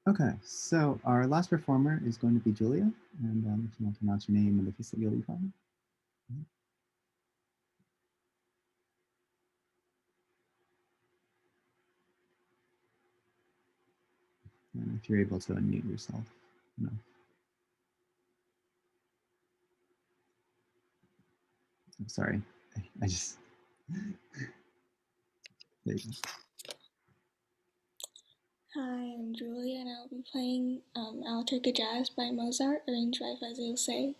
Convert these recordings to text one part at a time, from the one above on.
Okay, so our last performer is going to be Julia, and if you want to announce your name and the piece that you'll be playing. And if you're able to unmute yourself, no. I'm sorry, I just. There you go. Hi, I'm Julia, and I'll be playing Alla Turk Jazz by Mozart, arranged by Fazil Say.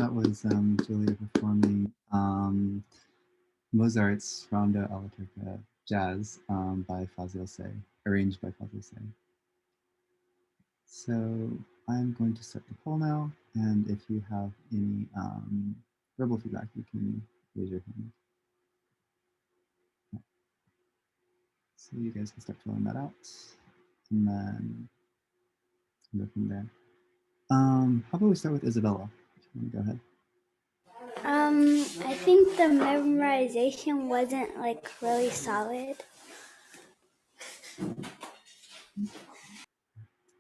that was Julia performing Mozart's Rondo Alla Turk Jazz by Fazil Say, arranged by Fazil Say. So I'm going to start the poll now, and if you have any verbal feedback, you can raise your hand. So you guys can start filling that out, and then go from there. How about we start with Isabella? If you want to go ahead. I think the memorization wasn't like really solid.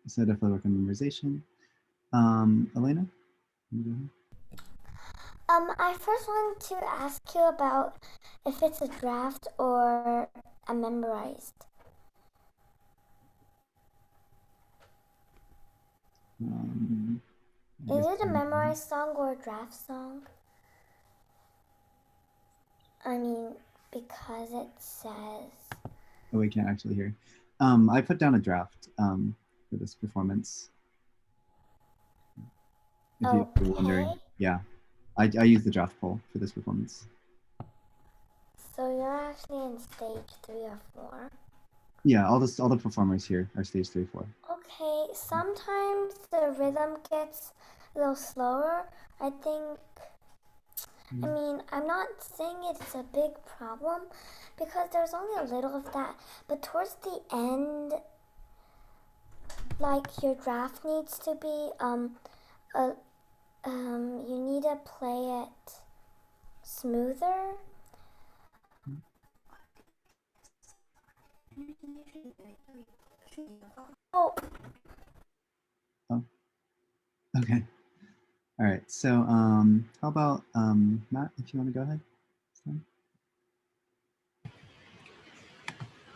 So definitely work on memorization. Elena? I first wanted to ask you about if it's a draft or a memorized. Is it a memorized song or a draft song? I mean, because it says... Oh, we can't actually hear. I put down a draft for this performance. If you're wondering, yeah. I use the draft poll for this performance. So you're actually in stage 3 or 4? Yeah, all the performers here are stage 3, 4. Okay, sometimes the rhythm gets a little slower. I think, I mean, I'm not saying it's a big problem because there's only a little of that, but towards the end, like your draft needs to be, you need to play it smoother. Oh. Okay. All right. So how about Matt, if you want to go ahead?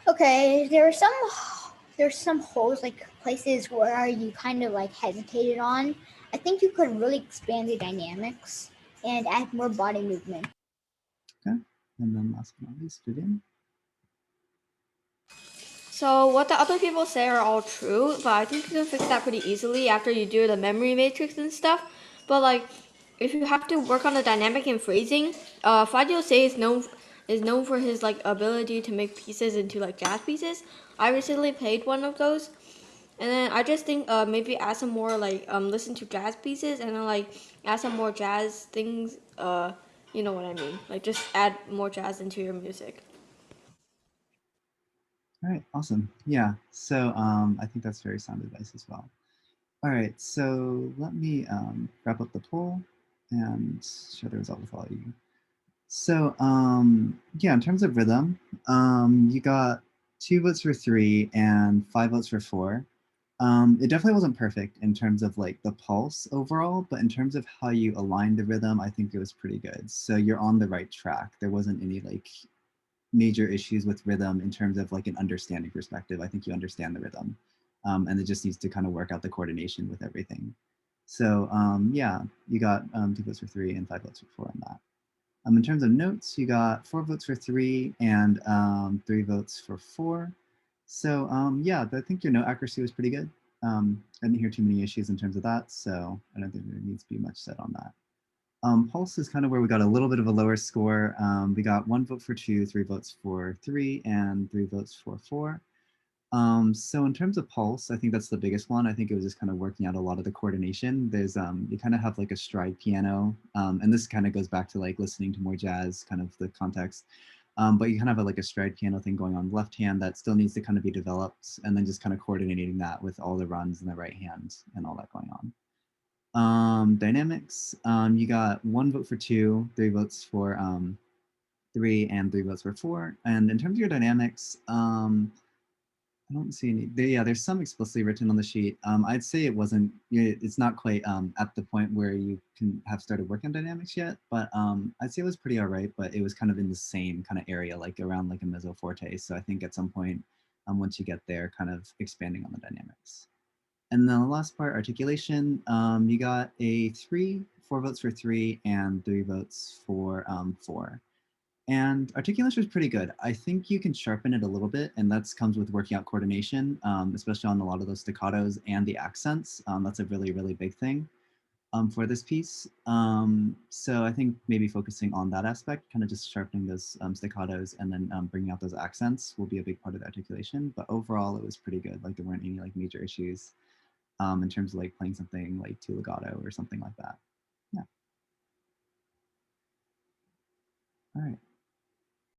Okay, there's some holes, like places where you kind of like hesitated on. I think you could really expand the dynamics and add more body movement. Okay, and then last but not least, Vivian. So what the other people say are all true, but I think you can fix that pretty easily after you do the memory matrix and stuff. But like, if you have to work on the dynamic and phrasing, Fadil Say is known for his like ability to make pieces into like jazz pieces. I recently played one of those, and then I just think maybe add some more like listen to jazz pieces and then like add some more jazz things. You know what I mean? Like just add more jazz into your music. All right, awesome. Yeah, so I think that's very sound advice as well. All right, so let me wrap up the poll and share the result with all of you. So yeah, in terms of rhythm, you got 2 votes for 3 and 5 votes for 4. It definitely wasn't perfect in terms of like the pulse overall, but in terms of how you aligned the rhythm, I think it was pretty good. So you're on the right track. There wasn't any like major issues with rhythm in terms of like an understanding perspective. I think you understand the rhythm, and it just needs to kind of work out the coordination with everything. So yeah, you got 2 votes for 3 and 5 votes for 4 on that. In terms of notes, you got 4 votes for 3 and 3 votes for 4. So yeah, I think your note accuracy was pretty good. I didn't hear too many issues in terms of that, so I don't think there needs to be much said on that. Pulse is kind of where we got a little bit of a lower score. We got 1 vote for 2, 3 votes for 3, and 3 votes for 4. So in terms of pulse, I think that's the biggest one. I think it was just kind of working out a lot of the coordination. There's you kind of have like a stride piano, and this kind of goes back to like listening to more jazz, kind of the context. But you kind of have like a stride piano thing going on the left hand that still needs to kind of be developed, and then just kind of coordinating that with all the runs in the right hand and all that going on. Dynamics, you got 1 vote for 2, 3 votes for 3, and 3 votes for 4. And in terms of your dynamics, I don't see any. Yeah, there's some explicitly written on the sheet. I'd say it wasn't. It's not quite at the point where you can have started working on dynamics yet. But I'd say it was pretty alright. But it was kind of in the same kind of area, like around like a mezzo forte. So I think at some point, once you get there, kind of expanding on the dynamics. And then the last part, articulation. You got a 3, 4 votes for 3, and 3 votes for 4. And articulation is pretty good. I think you can sharpen it a little bit, and that comes with working out coordination, especially on a lot of those staccatos and the accents. That's a really, really big thing. for this piece. So I think maybe focusing on that aspect, kind of just sharpening those staccatos and then bringing out those accents will be a big part of the articulation. But overall, it was pretty good. Like there weren't any like major issues in terms of like playing something like too legato or something like that. Yeah. All right.